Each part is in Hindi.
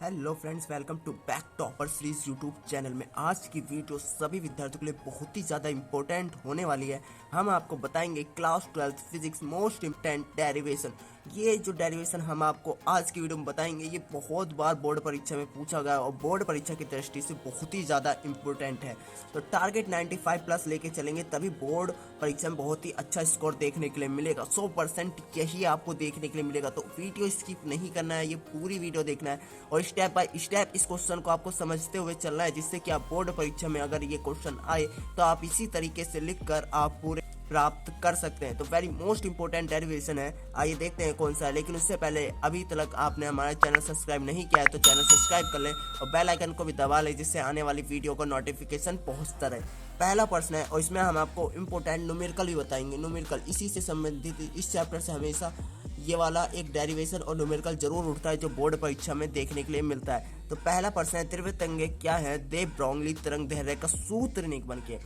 Hello friends, welcome to back topper series YouTube channel में। आज की वीडियो सभी विद्यार्थियों के लिए बहुत ही ज़्यादा इंपॉर्टेंट होने वाली है। हम आपको बताएंगे class 12 physics most important derivation. ये जो डेरिवेशन हम आपको आज की वीडियो में बताएंगे, ये बहुत बार बोर्ड परीक्षा में पूछा गया और बोर्ड परीक्षा की दृष्टि से बहुत ही ज़्यादा इंपॉर्टेंट है। तो टारगेट 95 प्लस लेके चलेंगे, तभी बोर्ड परीक्षा में बहुत ही अच्छा स्कोर देखने के लिए मिलेगा। 100% यही आपको देखने के लिए मिलेगा। तो वीडियो स्किप नहीं करना है, ये पूरी वीडियो देखना है और स्टेप बाय स्टेप इस क्वेश्चन को आपको समझते हुए चलना है, जिससे कि आप बोर्ड परीक्षा में अगर ये क्वेश्चन आए तो आप इसी तरीके से लिखकर आप पूरे प्राप्त कर सकते हैं। तो वेरी मोस्ट इंपोर्टेंट डेरिवेशन है, आइए देखते हैं कौन सा है। लेकिन उससे पहले अभी तक आपने हमारा चैनल सब्सक्राइब नहीं किया है तो चैनल सब्सक्राइब कर लें और बेल आइकन को भी दबा लें, जिससे आने वाली वीडियो का नोटिफिकेशन पहुंचता रहे। पहला प्रश्न है और इसमें हम आपको इंपोर्टेंट न्यूमेरिकल भी बताएंगे। न्यूमेरिकल इसी से संबंधित, इस चैप्टर से हमेशा ये वाला एक डेरिवेशन और न्यूमेरिकल जरूर उठता है जो बोर्ड परीक्षा में देखने के लिए मिलता है। तो पहला प्रश्न है, द्रव्य तरंगे क्या है? दे ब्रोगली तरंग दैर्घ्य का सूत्र निगमन के।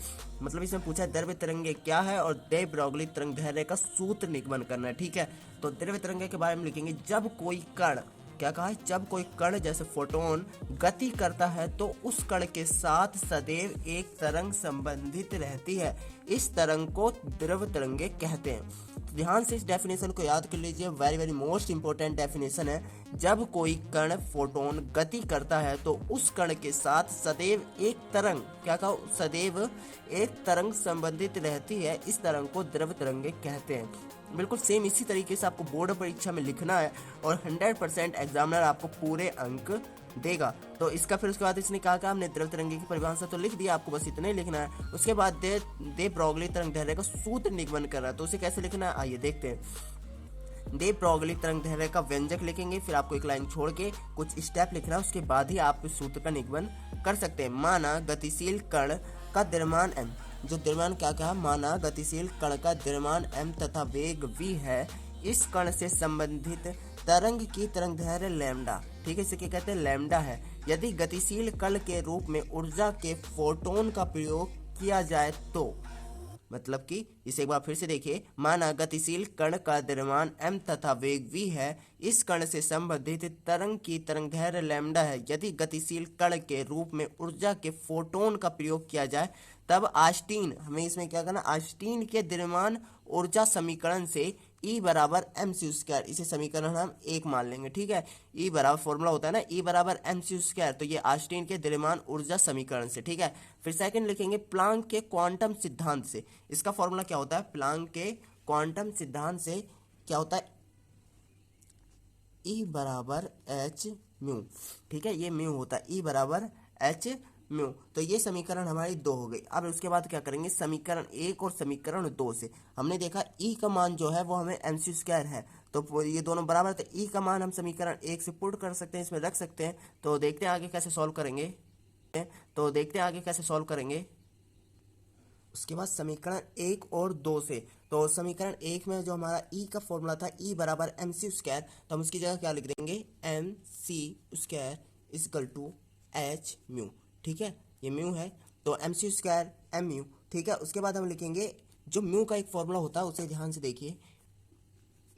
मतलब इसमें पूछा है द्रव्य तरंगे क्या है और दे ब्रोगली तरंग दैर्घ्य का सूत्र निगमन करना है। ठीक है, तो द्रव्य तरंगे के बारे में लिखेंगे, जब कोई कण, क्या कहा है, जब कोई कण जैसे फोटोन गति करता है तो उस कण के साथ सदैव एक तरंग संबंधित रहती है। इस तरंग को द्रव्य तरंगे कहते हैं। तो ध्यान से इस डेफिनेशन को याद कर लीजिए, very very most important definition है। जब कोई कण फोटोन गति करता है तो उस कण के साथ सदैव एक तरंग, क्या कहा, सदैव एक तरंग संबंधित रहती है। इस तरंग को द्रव्य तरंगे कहते हैं। बिल्कुल सेम इसी तरीके से आपको बोर्ड परीक्षा में लिखना है और 100% एग्जामिनर आपको पूरे अंक देगा। तो इसका फिर उसके बाद इसने कहा कि हमने द्रव्य तरंगे की परिभाषा तो लिख दिया, आपको बस इतना ही लिखना है। उसके बाद दे ब्रोगली तरंग दैर्घ्य का सूत्र निगमन कर रहा है, तो उसे कैसे लिखना है आइए देखते हैं। दे ब्रोगली तरंग दैर्घ्य का व्यंजक लिखेंगे, फिर आपको एक लाइन छोड़ के कुछ स्टेप लिखना है, उसके बाद ही आप इस सूत्र का निगमन कर सकते हैं। माना गतिशील कण का द्रव्यमान m, जो द्रव्यमान क्या कहा, माना गतिशील कण का द्रव्यमान m तथा वेग v है। इस कण से संबंधित तरंग की तरंग दैर्घ्य लैम्डा, ठीक है, इसे क्या कहते हैं, लैम्डा है। यदि गतिशील कण के रूप में ऊर्जा के फोटोन का प्रयोग किया जाए तो, मतलब कि इसे एक बार फिर से देखिए, माना गतिशील कण का द्रव्यमान m तथा वेग v है। इस कण से संबंधित तरंग की तरंगदैर्घ्य लैम्डा है। यदि गतिशील कण के रूप में ऊर्जा के फोटोन का प्रयोग किया जाए तब आइंस्टीन, हमें इसमें क्या करना, आइंस्टीन के द्रव्यमान ऊर्जा समीकरण से E बराबर एम सी स्क्वायर, इसे समीकरण हम एक मान लेंगे। ठीक है, E बराबर फॉर्मूला होता है ना, E बराबर एम सी स्क्वायर, तो ये आइंस्टीन के द्रव्यमान ऊर्जा समीकरण से। ठीक है, फिर सेकंड लिखेंगे प्लांक के क्वांटम सिद्धांत से। इसका फॉर्मूला क्या होता है, प्लांक के क्वांटम सिद्धांत से क्या होता है, E बराबर एच म्यू। ठीक है, ये म्यू होता है, E बराबर एच म्यू। तो ये समीकरण हमारी 2 हो गई। अब उसके बाद क्या करेंगे, समीकरण 1 और समीकरण 2 से हमने देखा E का मान जो है वो हमें एम सी स्क्वायर है, तो ये दोनों बराबर, तो E का मान हम समीकरण 1 से पुट कर सकते हैं, इसमें रख सकते हैं। तो देखते हैं आगे कैसे सॉल्व करेंगे, उसके बाद समीकरण 1 और 2 से, तो समीकरण 1 में जो हमारा E का फॉर्मूला था, E बराबर एम सी स्क्वायर, तो हम उसकी जगह क्या लिख देंगे, M C square equal to H mu. ठीक है, ये म्यू है तो M C square M mu. ठीक है, उसके बाद हम लिखेंगे जो म्यू का एक फॉर्मूला होता है उसे ध्यान से देखिए,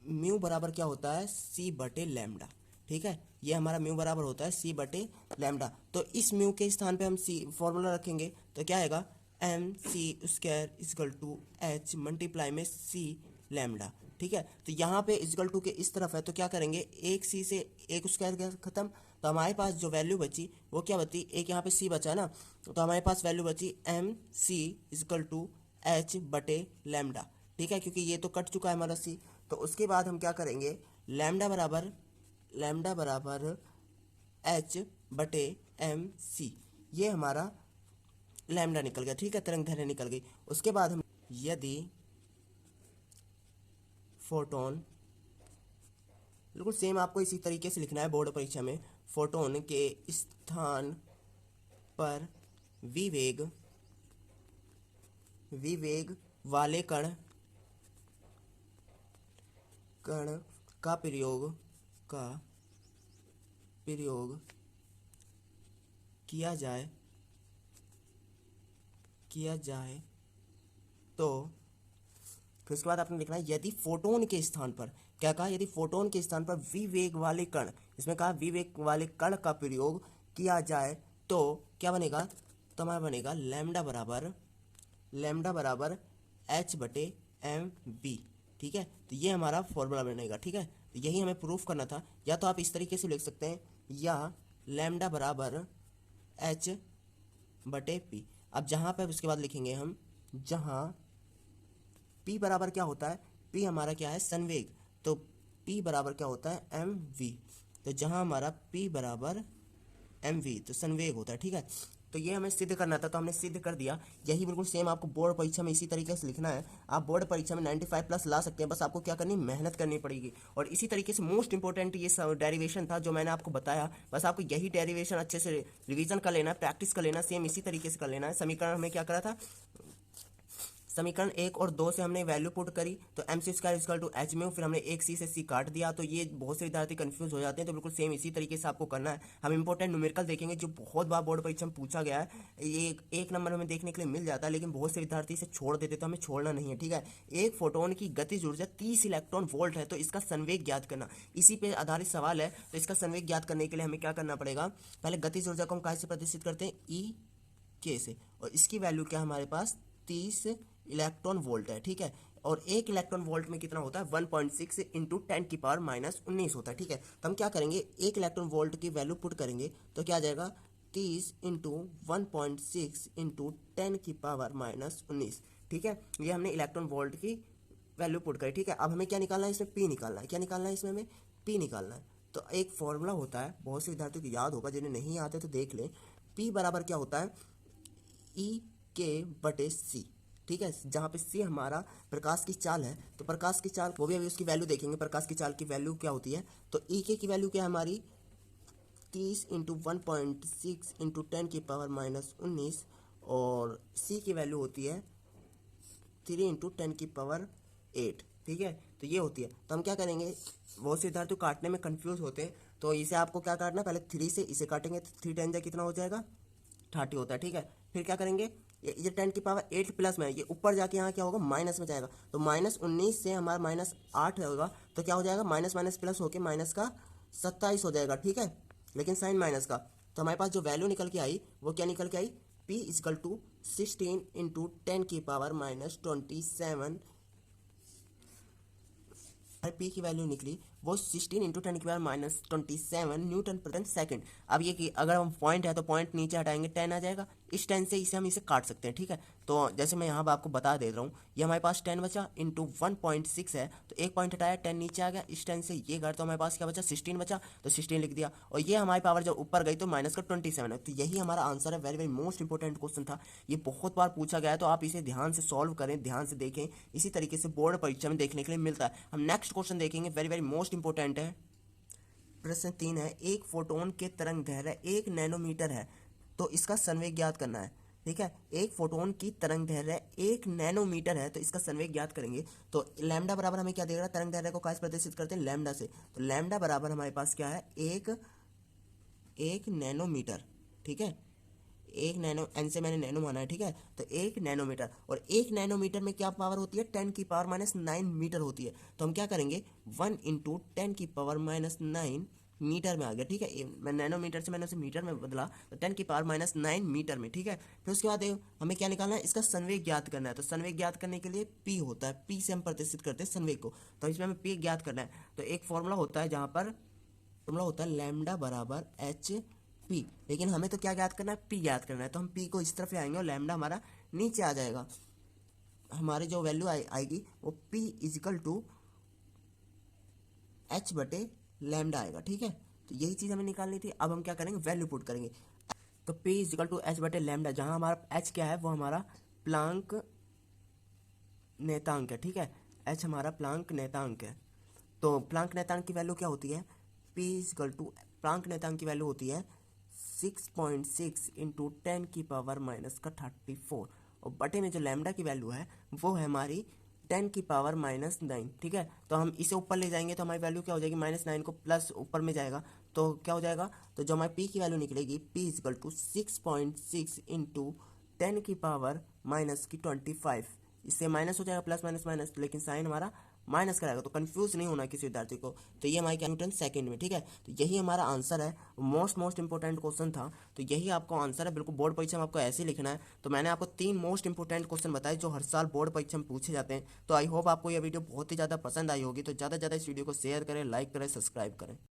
म्यू बराबर क्या होता है, सी बटे लैम्डा। ठीक है, ये हमारा म्यू बराबर होता है सी बटे लैम्डा। तो इस म्यू के स्थान पे हम सी फॉर्मूला रखेंगे तो क्या आएगा, M C square equal to H multiply में सी लैम्डा। ठीक है, तो यहाँ पे इजकल टू के इस तरफ है तो क्या करेंगे, एक सी से एक स्क्वायर खत्म, तो हमारे पास जो वैल्यू बची वो क्या बची, एक यहाँ पे सी बचा है ना, तो हमारे पास वैल्यू बची M C equal to H बटे लैम्डा। ठीक है, क्योंकि ये तो कट चुका है हमारा सी। तो उसके बाद हम क्या करेंगे, लैम्डा बराबर एच बटे एम सी, ये हमारा लैम्डा निकल गया। ठीक है, तरंग दैर्घ्य निकल गई। उसके बाद हम, यदि फोटोन, बिल्कुल सेम आपको इसी तरीके से लिखना है बोर्ड परीक्षा में, फोटोन के स्थान पर विवेग वाले कण का प्रयोग किया जाए तो, फिर उसके बाद आपने लिखना है यदि फोटोन के स्थान पर, क्या कहा, यदि फोटोन के स्थान पर विवेग वाले कण, इसमें कहा विवेक वाले कण का प्रयोग किया जाए तो क्या बनेगा, तो हमारा बनेगा लैम्डा बराबर एच बटे एम वी। ठीक है, तो ये हमारा फॉर्मूला बनेगा। ठीक है, तो यही हमें प्रूफ करना था। या तो आप इस तरीके से लिख सकते हैं, या लैम्डा बराबर एच बटे पी। अब जहाँ पर उसके बाद लिखेंगे हम, जहाँ P बराबर क्या होता है, P हमारा क्या है, संवेग, तो P बराबर क्या होता है, एम वी। तो जहाँ हमारा P बराबर एम वी तो संवेग होता है। ठीक है, तो ये हमें सिद्ध करना था, तो हमने सिद्ध कर दिया। यही बिल्कुल सेम आपको बोर्ड परीक्षा में इसी तरीके से लिखना है। आप बोर्ड परीक्षा में 95 प्लस ला सकते हैं, बस आपको क्या करनी, मेहनत करनी पड़ेगी। और इसी तरीके से मोस्ट इंपॉर्टेंट ये डेरिवेशन था जो मैंने आपको बताया, बस आपको यही डेरिवेशन अच्छे से रिवीजन कर लेना है, प्रैक्टिस कर लेना, सेम इसी तरीके से कर लेना है। समीकरण हमें क्या करा था, समीकरण 1 और 2 से हमने वैल्यू पुट करी, तो M C square equal to H में, फिर हमने एक सी से सी काट दिया। तो ये बहुत से विद्यार्थी कंफ्यूज हो जाते हैं, तो बिल्कुल सेम इसी तरीके से आपको करना है। हम इंपॉर्टेंट न्यूमेरिकल देखेंगे जो बहुत बार बोर्ड परीक्षा में पूछा गया है। ये एक नंबर हमें देखने के लिए मिल जाता है, लेकिन बहुत से विद्यार्थी इसे छोड़ देते, तो हमें छोड़ना नहीं है। ठीक है, एक फोटोन की गतिज ऊर्जा 30 इलेक्ट्रॉन वोल्ट है, तो इसका संवेग ज्ञात करना, इसी पे आधारित सवाल है। तो इसका संवेग ज्ञात करने के लिए हमें क्या करना पड़ेगा, पहले गतिज ऊर्जा को हम कैसे प्रदर्शित करते हैं, ई के से, और इसकी वैल्यू क्या है हमारे पास, 30 इलेक्ट्रॉन वोल्ट है। ठीक है, और एक इलेक्ट्रॉन वोल्ट में कितना होता है, 1.6 इंटू 10 की पावर माइनस 19 होता है। ठीक है, तो हम क्या करेंगे, एक इलेक्ट्रॉन वोल्ट की वैल्यू पुट करेंगे, तो क्या आ जाएगा, 30 इंटू 1.6 इंटू 10 की पावर माइनस 19। ठीक है, ये हमने इलेक्ट्रॉन वोल्ट की वैल्यू पुट करी। ठीक है, अब हमें क्या निकालना है, इसमें पी निकालना है। क्या निकालना है इसमें, हमें पी निकालना है। तो एक फॉर्मूला होता है, बहुत से विद्यार्थियों को याद होगा, जिन्हें नहीं आते तो देख लें। पी बराबर क्या होता है, ई के बटे सी। ठीक है, जहाँ पे सी हमारा प्रकाश की चाल है, तो प्रकाश की चाल वो भी अभी उसकी वैल्यू देखेंगे, प्रकाश की चाल की वैल्यू क्या होती है। तो ई के की वैल्यू क्या है हमारी, 30 इंटू 1.6 इंटू 10 की पावर माइनस 19, और सी की वैल्यू होती है 3 इंटू 10 की पावर 8। ठीक है, तो ये होती है। तो हम क्या करेंगे, बहुत से विद्यार्थी काटने में कंफ्यूज होते हैं, तो इसे आपको क्या काटना है, पहले 3 से इसे काटेंगे, तो 3 10 कितना हो जाएगा, 30 होता है। ठीक है, फिर क्या करेंगे, ये 10 की पावर 8 प्लस में है, ये ऊपर जाके यहाँ क्या होगा, माइनस में जाएगा, तो माइनस 19 से हमारा माइनस 8 होगा, तो क्या हो जाएगा, माइनस माइनस प्लस होके माइनस का 27 हो जाएगा। ठीक है, लेकिन साइन माइनस का, तो हमारे पास जो वैल्यू निकल के आई वो क्या निकल के आई, P इजकल टू 16 इंटू 10 की पावर माइनस 27। पी की वैल्यू निकली वो 16 इंटू 10 की पावर माइनस 27 न्यूटन प्रति सेकंड। अब ये कि अगर हम पॉइंट है तो पॉइंट नीचे हटाएंगे 10 आ जाएगा, इस 10 से इसे हम इसे काट सकते हैं। ठीक है, तो जैसे मैं यहाँ पर आपको बता दे रहा हूँ, ये हमारे पास 10 बचा इंटू 1.6 है, तो एक पॉइंट हटाया 10 नीचे आ गया, इस 10 से ये घर, तो हमारे पास क्या बचा, 16 बचा, तो 16 लिख दिया, और ये हमारी पावर जब ऊपर गई तो माइनस का 27 है। तो यही हमारा आंसर है। Very very most important question था, ये बहुत बार पूछा गया है, तो आप इसे ध्यान से सॉल्व करें, ध्यान से देखें, इसी तरीके से बोर्ड परीक्षा में देखने के लिए मिलता है। हम नेक्स्ट क्वेश्चन देखेंगे, वेरी वेरी मोस्ट इंपॉर्टेंट है। प्रश्न 3 है, एक फोटोन के तरंग दैर्घ्य 1 नैनोमीटर है, तो इसका संवेग ज्ञात करना है। ठीक है, एक फोटोन की तरंग दैर्घ्य 1 नैनोमीटर है, तो इसका संवेग ज्ञात करेंगे। तो लैम्डा बराबर हमें क्या देगा, तरंग दैर्घ्य को कैसे प्रदर्शित करते हैं, लैम्डा से। तो लैम्डा बराबर हमारे पास क्या है, एक नैनोमीटर। ठीक है, एक नैनो, एन से मैंने नैनो माना है। ठीक है, तो 1 नैनोमीटर, और 1 नैनोमीटर में क्या पावर होती है, 10 की पावर माइनस 9 मीटर होती है। तो हम क्या करेंगे, 1 इंटू 10 की पावर माइनस 9 मीटर में आ गया। ठीक है, मैं नैनोमीटर से मैंने उसे मीटर में बदला, तो 10 की पावर माइनस 9 मीटर में। ठीक है, फिर उसके बाद हमें क्या निकालना है, इसका संवेग ज्ञात करना है। तो संवेग ज्ञात करने के लिए पी होता है, पी से हम प्रदर्शित करते हैं संवेग को, तो इसमें हमें पी ज्ञात करना है। तो एक फॉर्मूला होता है, जहाँ पर फॉर्मूला होता है लैम्डा बराबर एच पी, लेकिन हमें तो क्या ज्ञात करना है, पी ज्ञात करना है। तो हम पी को इस तरफ ले आएंगे और लैम्डा हमारा नीचे आ जाएगा, हमारी जो वैल्यू आएगी वो पी इजिकल टू एच बटे लैम्डा आएगा। ठीक है, तो यही चीज़ हमें निकालनी थी। अब हम क्या करेंगे, वैल्यू पुट करेंगे, तो पी इजिकल टू एच बटे लैम्डा, जहाँ हमारा एच क्या है, वो हमारा प्लांक नेतांक है। ठीक है, एच हमारा प्लांक नेतांक है। तो प्लांक नेतांक की वैल्यू क्या होती है, पी इजिकल टू, प्लांक नेतांक की वैल्यू होती है 6.6 इंटू 10 की पावर माइनस का 34, और बटे में जो लैम्डा की वैल्यू है वो है हमारी 10 की पावर माइनस 9। ठीक है, तो हम इसे ऊपर ले जाएंगे, तो हमारी वैल्यू क्या हो जाएगी, माइनस 9 को प्लस ऊपर में जाएगा, तो क्या हो जाएगा, तो जो हमारी पी की वैल्यू निकलेगी, पी इजिकल टू 6.6 इंटू 10 की पावर माइनस की 25, इससे माइनस हो जाएगा, प्लस माइनस माइनस, लेकिन साइन हमारा माइनस कराएगा, तो कंफ्यूज नहीं होना किसी विद्यार्थी को। तो ये हमारे न्यूटन सेकंड में, ठीक है। तो यही हमारा आंसर है, मोस्ट इंपोर्टेंट क्वेश्चन था, तो यही आपको आंसर है। बिल्कुल बोर्ड परीक्षा में आपको ऐसे ही लिखना है। तो मैंने आपको 3 मोस्ट इंपोर्टेंट क्वेश्चन बताए जो हर साल बोर्ड परीक्षा में पूछे जाते हैं। तो आई होप आपको यह वीडियो बहुत ही ज़्यादा पसंद आई होगी। तो ज़्यादा से ज़्यादा इस वीडियो को शेयर करें, लाइक करें, सब्सक्राइब करें।